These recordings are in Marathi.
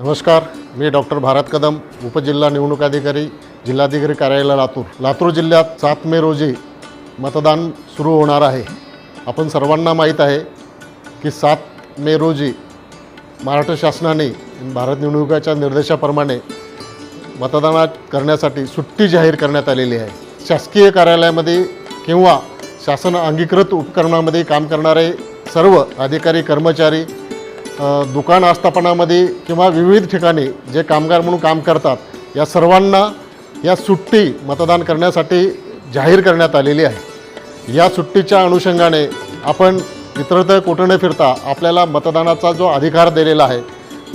नमस्कार, मी डॉक्टर भारत कदम, उपजिल्हा निवडणूक अधिकारी, जिल्हाधिकारी कार्यालय लातूर जिल्ह्यात 7 मे रोजी मतदान सुरू होणार आहे। आपण सर्वांना माहीत आहे की 7 मे रोजी महाराष्ट्र शासनाने भारत निवडणुकीच्या निर्देशाप्रमाणे मतदान करण्यासाठी सुट्टी जाहीर करण्यात आलेली आहे। शासकीय कार्यालयामध्ये किंवा शासन अंगीकृत उपकरणामध्ये काम करणारे सर्व अधिकारी कर्मचारी, दुकान आस्थापनामध्ये किंवा विविध ठिकाणी जे कामगार म्हणून काम करतात, या सर्वांना या सुट्टी मतदान करण्यासाठी जाहीर करण्यात आलेली आहे। या सुट्टीच्या अनुषंगाने आपण इतरत्र कुठे न फिरता आपल्याला मतदानाचा जो अधिकार दिलेला आहे,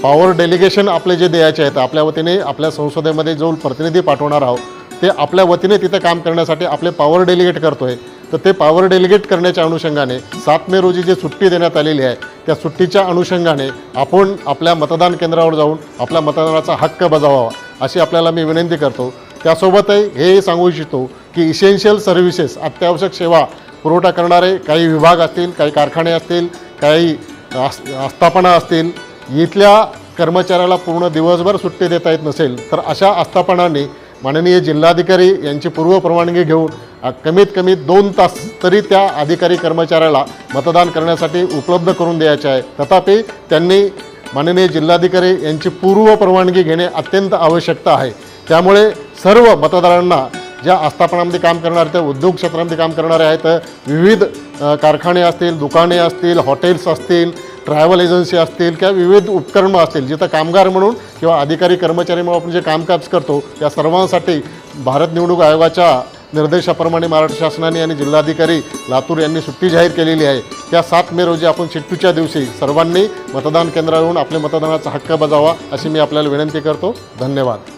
पॉवर डेलिगेशन आपले जे द्यायचे आहेत, आपल्या वतीने आपल्या संसदेमध्ये जो प्रतिनिधी पाठवणार आहोत ते आपल्या वतीने तिथे काम करण्यासाठी आपले पॉवर डेलिगेट करतोय। तर ते पॉवर डेलिगेट करण्याच्या अनुषंगाने 7 मे रोजी जी सुट्टी देण्यात आलेली आहे, त्या सुट्टीच्या अनुषंगाने आपण आपल्या मतदान केंद्रावर जाऊन आपल्या मतदानाचा हक्क बजावावा अशी आपल्याला मी विनंती करतो। त्यासोबतही हे सांगू इच्छितो की इसेन्शियल सर्व्हिसेस, अत्यावश्यक सेवा पुरवठा करणारे काही विभाग असतील, काही कारखाने असतील, काही आस्थापना असतील, इथल्या कर्मचाऱ्याला पूर्ण दिवसभर सुट्टी देता येत नसेल तर अशा आस्थापनांनी माननीय जिल्हाधिकारी यांची पूर्व परवानगी घेऊन कमीत कमी 2 तास तरी त्या अधिकारी कर्मचाऱ्याला मतदान करण्यासाठी उपलब्ध करून द्यायचे आहे। तथापि त्यांनी माननीय जिल्हाधिकारी यांची पूर्व परवानगी घेणे अत्यंत आवश्यकता आहे। त्यामुळे सर्व मतदारांना ज्या आस्थापनांमध्ये काम करणारे, त्या उद्योग क्षेत्रामध्ये काम करणारे आहेत, विविध कारखाने असतील, दुकाने असतील, हॉटेल्स असतील, ट्रॅव्हल एजन्सी असतील किंवा विविध उपकरणं असतील, जिथं कामगार म्हणून किंवा अधिकारी कर्मचारी म्हणून आपण जे कामकाज करतो, त्या सर्वांसाठी भारत निवडणूक आयोगाच्या निर्देशाप्रमाणे महाराष्ट्र शासनाने आणि जिल्हाधिकारी लातूर यांनी सुट्टी जाहीर केलेली आहे। त्या 7 मे रोजी आपण सुट्टीच्या दिवशी सर्वांनी मतदान केंद्रावर येऊन आपल्या मतदानाचा हक्क बजावा अशी मी आपल्याला विनंती करतो। धन्यवाद।